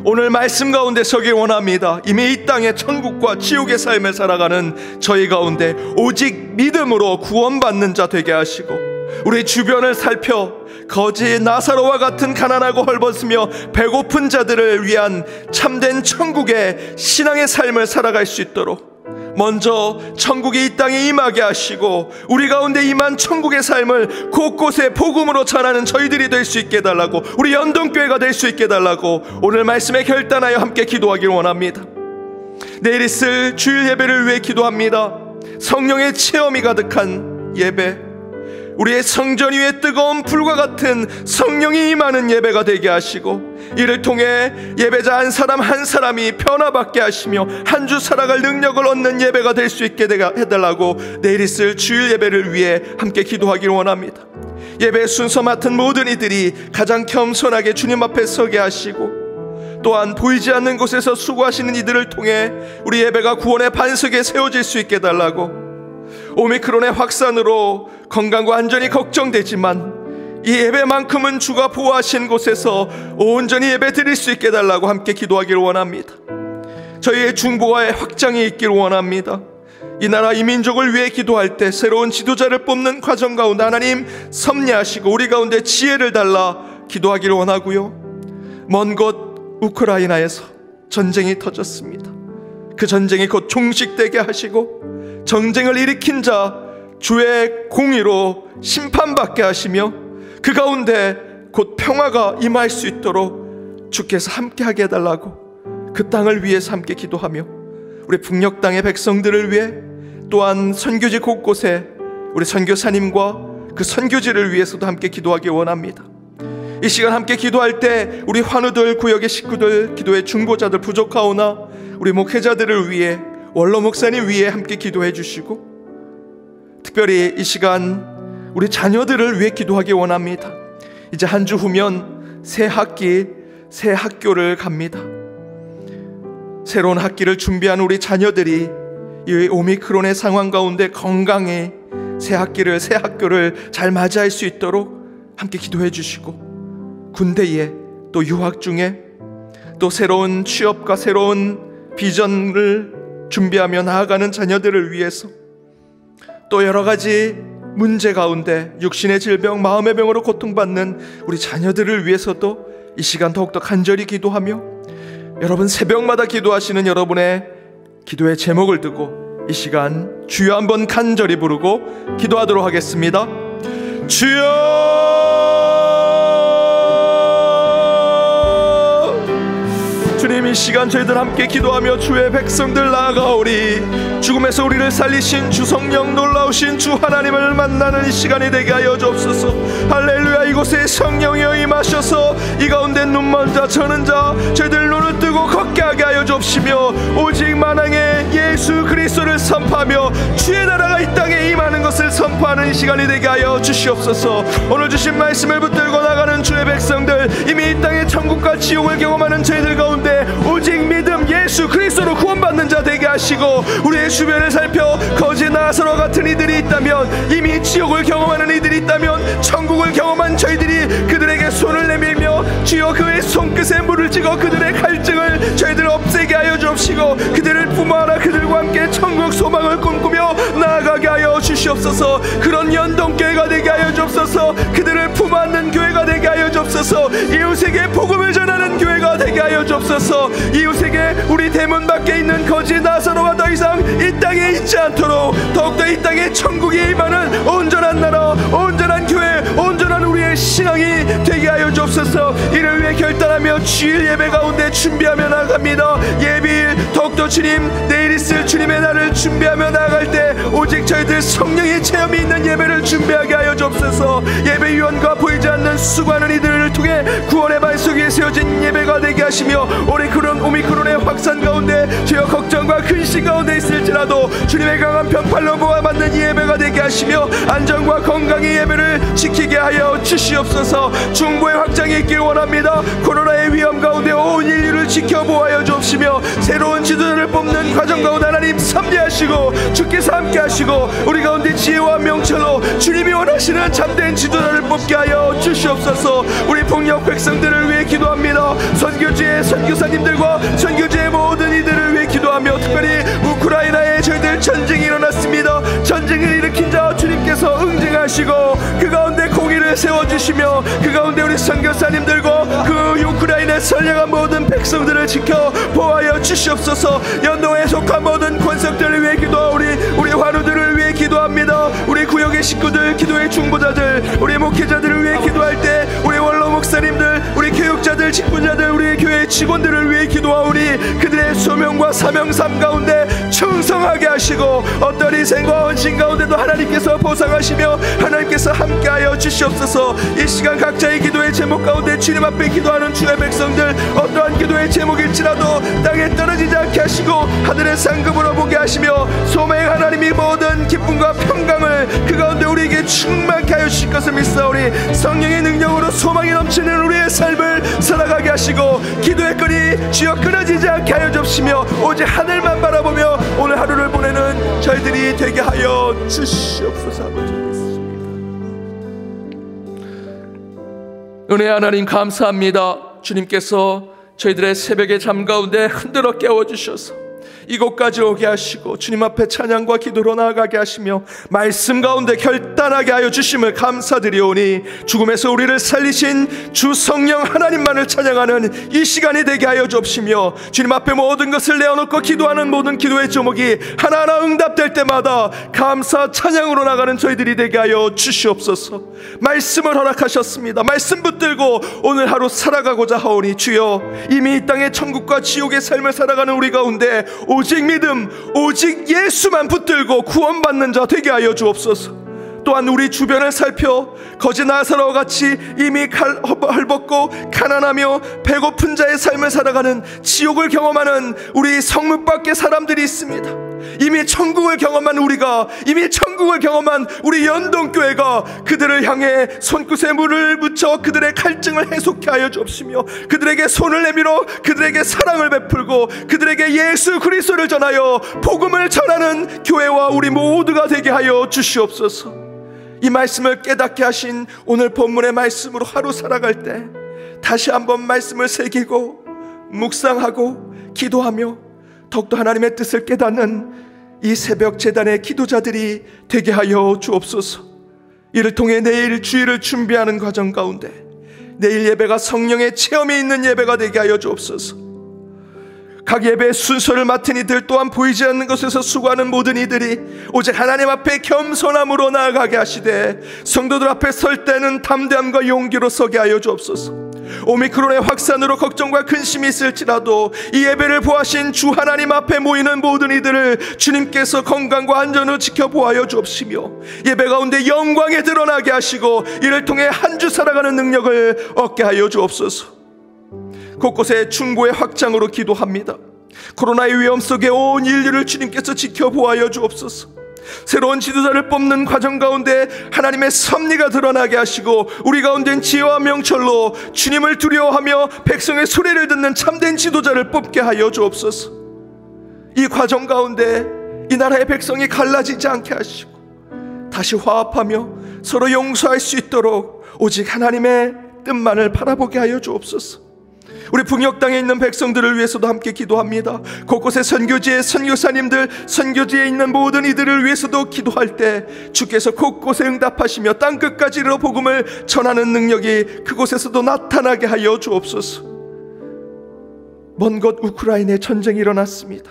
오늘 말씀 가운데 서길 원합니다. 이미 이 땅의 천국과 지옥의 삶을 살아가는 저희 가운데 오직 믿음으로 구원받는 자 되게 하시고, 우리 주변을 살펴 거지 나사로와 같은 가난하고 헐벗으며 배고픈 자들을 위한 참된 천국의 신앙의 삶을 살아갈 수 있도록 먼저 천국이 이 땅에 임하게 하시고 우리 가운데 임한 천국의 삶을 곳곳에 복음으로 전하는 저희들이 될 수 있게 해달라고, 우리 연동교회가 될 수 있게 해달라고 오늘 말씀에 결단하여 함께 기도하길 원합니다. 내일 있을 주일 예배를 위해 기도합니다. 성령의 체험이 가득한 예배, 우리의 성전 위에 뜨거운 불과 같은 성령이 임하는 예배가 되게 하시고, 이를 통해 예배자 한 사람 한 사람이 변화받게 하시며 한 주 살아갈 능력을 얻는 예배가 될 수 있게 해달라고 내일 있을 주일 예배를 위해 함께 기도하기를 원합니다. 예배 순서 맡은 모든 이들이 가장 겸손하게 주님 앞에 서게 하시고, 또한 보이지 않는 곳에서 수고하시는 이들을 통해 우리 예배가 구원의 반석에 세워질 수 있게 해달라고, 오미크론의 확산으로 건강과 안전이 걱정되지만 이 예배만큼은 주가 보호하신 곳에서 온전히 예배 드릴 수 있게 해달라고 함께 기도하기를 원합니다. 저희의 중보와의 확장이 있기를 원합니다. 이 나라 이 민족을 위해 기도할 때 새로운 지도자를 뽑는 과정 가운데 하나님 섭리하시고 우리 가운데 지혜를 달라 기도하기를 원하고요. 먼 곳 우크라이나에서 전쟁이 터졌습니다. 그 전쟁이 곧 종식되게 하시고 전쟁을 일으킨 자 주의 공의로 심판받게 하시며 그 가운데 곧 평화가 임할 수 있도록 주께서 함께하게 해달라고 그 땅을 위해서 함께 기도하며 우리 북녘 땅의 백성들을 위해 또한 선교지 곳곳에 우리 선교사님과 그 선교지를 위해서도 함께 기도하기 원합니다. 이 시간 함께 기도할 때 우리 환우들, 구역의 식구들, 기도의 중보자들 부족하오나 우리 목회자들을 위해 원로 목사님 위해 함께 기도해 주시고, 특별히 이 시간 우리 자녀들을 위해 기도하기 원합니다. 이제 한 주 후면 새 학기, 새 학교를 갑니다. 새로운 학기를 준비한 우리 자녀들이 이 오미크론의 상황 가운데 건강히 새 학기를, 새 학교를 잘 맞이할 수 있도록 함께 기도해 주시고, 군대에 또 유학 중에 또 새로운 취업과 새로운 비전을 준비하며 나아가는 자녀들을 위해서, 또 여러 가지 문제 가운데 육신의 질병, 마음의 병으로 고통받는 우리 자녀들을 위해서도 이 시간 더욱더 간절히 기도하며, 여러분 새벽마다 기도하시는 여러분의 기도의 제목을 두고 이 시간 주여 한번 간절히 부르고 기도하도록 하겠습니다. 주여! 주님, 이 시간 저희들 함께 기도하며 주의 백성들 나아가오리. 죽음에서 우리를 살리신 주 성령, 놀라우신 주 하나님을 만나는 이 시간이 되게 하여 주옵소서. 할렐루야. 이곳에 성령이여 임하셔서 이 가운데 눈먼 자, 저는 자, 저희들 눈을 뜨고 걷게 하게 하여 주옵시며, 오직 만왕의 예수 그리스도를 선포하며 주의 나라가 이 땅에 임하는 것을 선포하는 이 시간이 되게 하여 주시옵소서. 오늘 주신 말씀을 붙들고 나가는 주의 백성들, 이미 이 땅의 천국과 지옥을 경험하는 저희들 가운데 오직 믿음 예수 그리스도로 구원받는 자 되게 하시고, 우리의 주변을 살펴 거짓 나사로 같은 이들이 있다면, 이미 지옥을 경험하는 이들이 있다면, 천국을 경험한 저희들이 그들에게 손을 내밀며 주여 그의 손끝에 물을 찍어 그들의 갈증을 저희들 없애게 하여 주옵시고, 그들을 품어안아 그들과 함께 천국 소망을 꿈꾸며 나아가게 하여 주시옵소서. 그런 연동교회가 되게 하여 주옵소서. 그들을 품어안는 교회가 되게 하여 주옵소서. 이웃에게 복음을 전하는 교회가 되게 하여 주옵소서. 이웃에게 우리 대문 밖에 있는 거짓 나사로가 더 이상 이 땅에 있지 않도록 더욱더 이 땅에 천국이 임하는 온전한 나라, 온전한 교회, 온전한 우리의 신앙이 되게 하여 주옵소서. 이를 위해 결단하며 주일 예배 가운데 준비하며 나아갑니다. 예비일 더욱더 주님, 내일 있을 주님의 날을 준비하며 나아갈 때 오직 저희들 성령의 체험이 있는 예배를 준비하게 하여 주옵소서. 예배위원과 보이지 않는 수고하는 이들을 통해 구원의 반석 위에 세워진 예배가 되게 하시며, 오미크론의 확산 가운데 주여 걱정과 근심 가운데 있을지라도 주님의 강한 편팔로 모아받는 이 예배가 되게 하시며, 안전과 건강의 예배를 지키게 하여 주시옵소서. 중보의 확장이 있길 원합니다. 코로나의 위험 가운데 온 인류를 지켜보아여 주옵시며, 새로운 지도자를 뽑는 과정 가운데 하나님 섭리하시고 주께서 함께 하시고, 우리 가운데 지혜와 명철로 주님이 원하시는 참된 지도자를 뽑게 하여 주시옵소서. 우리 북녘 백성들을 위해 기도합니다. 선교지의 선교사님들과 선교지의 모든 이들을 위해 기도하며, 특별히 우크라이나에 저희들 전쟁이 일어났습니다. 전쟁을 일으킨 자 주님께서 응징하시고 그 가운데 공의를 세워주시며, 그 가운데 우리 선교사님들과 그 우크라이나에 선량한 모든 백성들을 지켜 보호하여 주시옵소서. 연도에 속한 모든 권석들을 위해 기도하오리. 우리 환우들을 위해 기도합니다. 우리 구역의 식구들, 기도의 중보자들, 우리 목회자들을 위해 기도할 때 우리 원로 목사님들, 우리 교육자들, 직분자들, 우리 교회 직원들을 위해 기도하오니 그들의 소명과 사명 삶 가운데 충성하게 하시고 어떤 희생과 헌신 가운데도 하나님께서 보상하시며 하나님께서 함께하여 주시옵소서. 이 시간 각자의 기도의 제목 가운데 주님 앞에 기도하는 주의 백성들, 어떠한 기도의 제목일지라도 땅에 떨어지지 않게 하시고 하늘의 상급으로 보게 하시며 소망의 하나님이 모든 기쁨과 평강을 그 가운데 우리에게 충만케 하여 주실 것을 믿사오니 성령의 능력으로 소망이 넘치는 우리의 삶을 살아가게 하시고 기도의 끈이 주여 끊어지지 않게 하여 주시며 오직 하늘만 바라보며 오늘 하루를 보내는 저희들이 되게 하여 주시옵소서. 아버지 은혜 하나님 감사합니다. 주님께서 저희들의 새벽의 잠 가운데 흔들어 깨워주셔서 이곳까지 오게 하시고 주님 앞에 찬양과 기도로 나아가게 하시며 말씀 가운데 결단하게 하여 주심을 감사드리오니 죽음에서 우리를 살리신 주 성령 하나님만을 찬양하는 이 시간이 되게 하여 주옵시며 주님 앞에 모든 것을 내어놓고 기도하는 모든 기도의 제목이 하나하나 응답될 때마다 감사 찬양으로 나가는 저희들이 되게 하여 주시옵소서. 말씀을 허락하셨습니다. 말씀 붙들고 오늘 하루 살아가고자 하오니 주여 이미 이 땅의 천국과 지옥의 삶을 살아가는 우리 가운데 오직 믿음, 오직 예수만 붙들고 구원받는 자 되게 하여 주옵소서. 또한 우리 주변을 살펴 거지 나사로와 같이 이미 헐벗고 가난하며 배고픈 자의 삶을 살아가는 지옥을 경험하는 우리 성문 밖에 사람들이 있습니다. 이미 천국을 경험한 우리가, 이미 천국을 경험한 우리 연동교회가 그들을 향해 손끝에 물을 묻혀 그들의 갈증을 해소케 하여 주옵시며 그들에게 손을 내밀어 그들에게 사랑을 베풀고 그들에게 예수 그리스도를 전하여 복음을 전하는 교회와 우리 모두가 되게 하여 주시옵소서. 이 말씀을 깨닫게 하신 오늘 본문의 말씀으로 하루 살아갈 때 다시 한번 말씀을 새기고 묵상하고 기도하며 더욱더 하나님의 뜻을 깨닫는 이 새벽 제단의 기도자들이 되게 하여 주옵소서. 이를 통해 내일 주일을 준비하는 과정 가운데 내일 예배가 성령의 체험이 있는 예배가 되게 하여 주옵소서. 각 예배의 순서를 맡은 이들 또한 보이지 않는 것에서 수고하는 모든 이들이 오직 하나님 앞에 겸손함으로 나아가게 하시되 성도들 앞에 설 때는 담대함과 용기로 서게 하여 주옵소서. 오미크론의 확산으로 걱정과 근심이 있을지라도 이 예배를 보하신 주 하나님 앞에 모이는 모든 이들을 주님께서 건강과 안전으로 지켜보아여 주옵시며 예배 가운데 영광에 드러나게 하시고 이를 통해 한 주 살아가는 능력을 얻게 하여 주옵소서. 곳곳에 충고의 확장으로 기도합니다. 코로나의 위험 속에 온 인류를 주님께서 지켜보아여 주옵소서. 새로운 지도자를 뽑는 과정 가운데 하나님의 섭리가 드러나게 하시고 우리 가운데는 지혜와 명철로 주님을 두려워하며 백성의 소리를 듣는 참된 지도자를 뽑게 하여 주옵소서. 이 과정 가운데 이 나라의 백성이 갈라지지 않게 하시고 다시 화합하며 서로 용서할 수 있도록 오직 하나님의 뜻만을 바라보게 하여 주옵소서. 우리 북녘 땅에 있는 백성들을 위해서도 함께 기도합니다. 곳곳에 선교지의 선교사님들, 선교지에 있는 모든 이들을 위해서도 기도할 때 주께서 곳곳에 응답하시며 땅끝까지 이르러 복음을 전하는 능력이 그곳에서도 나타나게 하여 주옵소서. 먼 곳 우크라이나에 전쟁이 일어났습니다.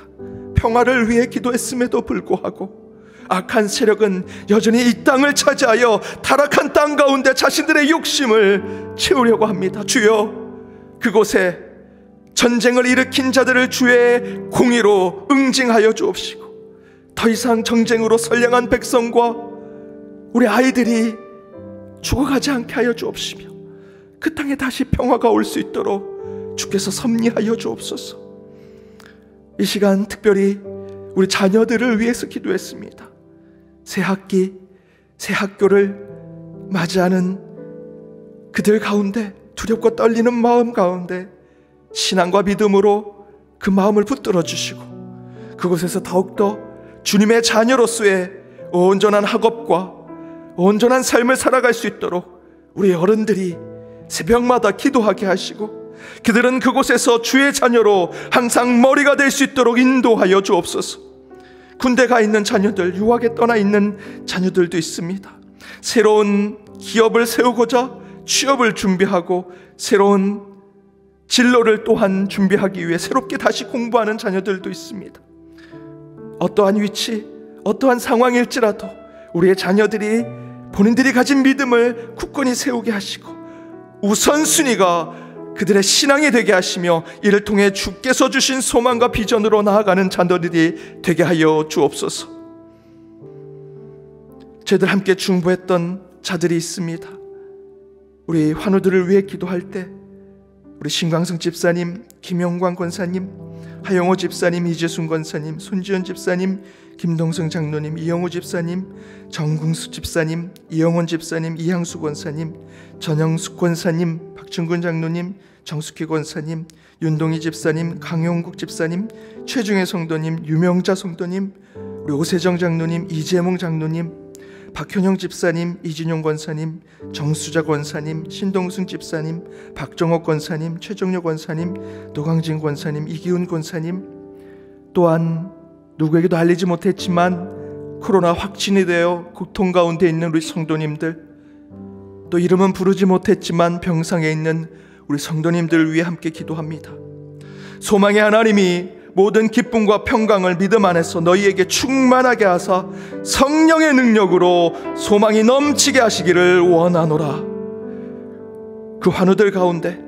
평화를 위해 기도했음에도 불구하고 악한 세력은 여전히 이 땅을 차지하여 타락한 땅 가운데 자신들의 욕심을 채우려고 합니다. 주여, 그곳에 전쟁을 일으킨 자들을 주의 공의로 응징하여 주옵시고 더 이상 전쟁으로 선량한 백성과 우리 아이들이 죽어가지 않게 하여 주옵시며 그 땅에 다시 평화가 올 수 있도록 주께서 섭리하여 주옵소서. 이 시간 특별히 우리 자녀들을 위해서 기도했습니다. 새 학기, 새 학교를 맞이하는 그들 가운데 두렵고 떨리는 마음 가운데 신앙과 믿음으로 그 마음을 붙들어 주시고 그곳에서 더욱더 주님의 자녀로서의 온전한 학업과 온전한 삶을 살아갈 수 있도록 우리 어른들이 새벽마다 기도하게 하시고 그들은 그곳에서 주의 자녀로 항상 머리가 될 수 있도록 인도하여 주옵소서. 군대 가 있는 자녀들, 유학에 떠나 있는 자녀들도 있습니다. 새로운 기업을 세우고자 취업을 준비하고 새로운 진로를 또한 준비하기 위해 새롭게 다시 공부하는 자녀들도 있습니다. 어떠한 위치, 어떠한 상황일지라도 우리의 자녀들이 본인들이 가진 믿음을 굳건히 세우게 하시고 우선순위가 그들의 신앙이 되게 하시며 이를 통해 주께서 주신 소망과 비전으로 나아가는 자녀들이 되게 하여 주옵소서. 저희들 함께 중보했던 자들이 있습니다. 우리 환우들을 위해 기도할 때 우리 신광승 집사님, 김영광 권사님, 하영호 집사님, 이재순 권사님, 손지연 집사님, 김동성 장로님, 이영호 집사님, 정궁수 집사님, 이영원 집사님, 이향수 권사님, 전영숙 권사님, 박춘근 장로님, 정숙희 권사님, 윤동희 집사님, 강용국 집사님, 최중혜 성도님, 유명자 성도님, 우리 오세정 장로님, 이재몽 장로님, 박현영 집사님, 이진용 권사님, 정수자 권사님, 신동승 집사님, 박정옥 권사님, 최정료 권사님, 노광진 권사님, 이기훈 권사님, 또한 누구에게도 알리지 못했지만 코로나 확진이 되어 고통 가운데 있는 우리 성도님들, 또 이름은 부르지 못했지만 병상에 있는 우리 성도님들을 위해 함께 기도합니다. 소망의 하나님이 모든 기쁨과 평강을 믿음 안에서 너희에게 충만하게 하사 성령의 능력으로 소망이 넘치게 하시기를 원하노라. 그 환우들 가운데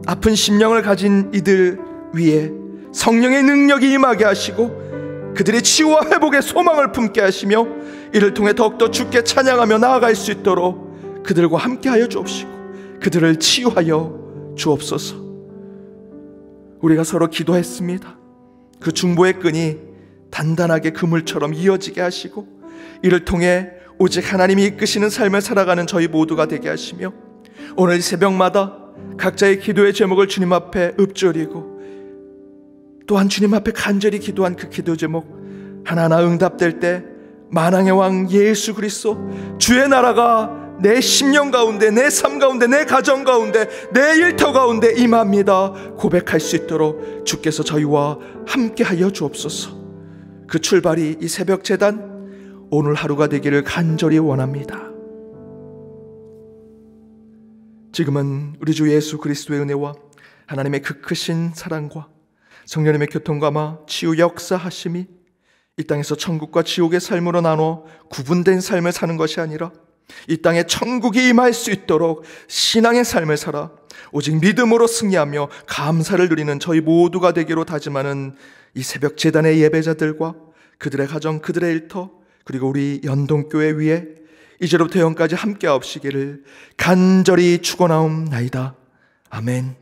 아픈 심령을 가진 이들 위에 성령의 능력이 임하게 하시고 그들의 치유와 회복의 소망을 품게 하시며 이를 통해 더욱더 주께 찬양하며 나아갈 수 있도록 그들과 함께하여 주옵시고 그들을 치유하여 주옵소서. 우리가 서로 기도했습니다. 그 중보의 끈이 단단하게 그물처럼 이어지게 하시고 이를 통해 오직 하나님이 이끄시는 삶을 살아가는 저희 모두가 되게 하시며 오늘 새벽마다 각자의 기도의 제목을 주님 앞에 읊조리고 또한 주님 앞에 간절히 기도한 그 기도 제목 하나하나 응답될 때 만왕의 왕 예수 그리스도 주의 나라가 내 심령 가운데, 내 삶 가운데, 내 가정 가운데, 내 일터 가운데 임합니다 고백할 수 있도록 주께서 저희와 함께하여 주옵소서. 그 출발이 이 새벽 제단 오늘 하루가 되기를 간절히 원합니다. 지금은 우리 주 예수 그리스도의 은혜와 하나님의 그 크신 사랑과 성령님의 교통감화 치유 역사하심이 이 땅에서 천국과 지옥의 삶으로 나눠 구분된 삶을 사는 것이 아니라 이 땅에 천국이 임할 수 있도록 신앙의 삶을 살아 오직 믿음으로 승리하며 감사를 누리는 저희 모두가 되기로 다짐하는 이 새벽 제단의 예배자들과 그들의 가정, 그들의 일터, 그리고 우리 연동교회 위에 이제로부터 영까지 함께 하옵시기를 간절히 축원하옵나이다. 아멘.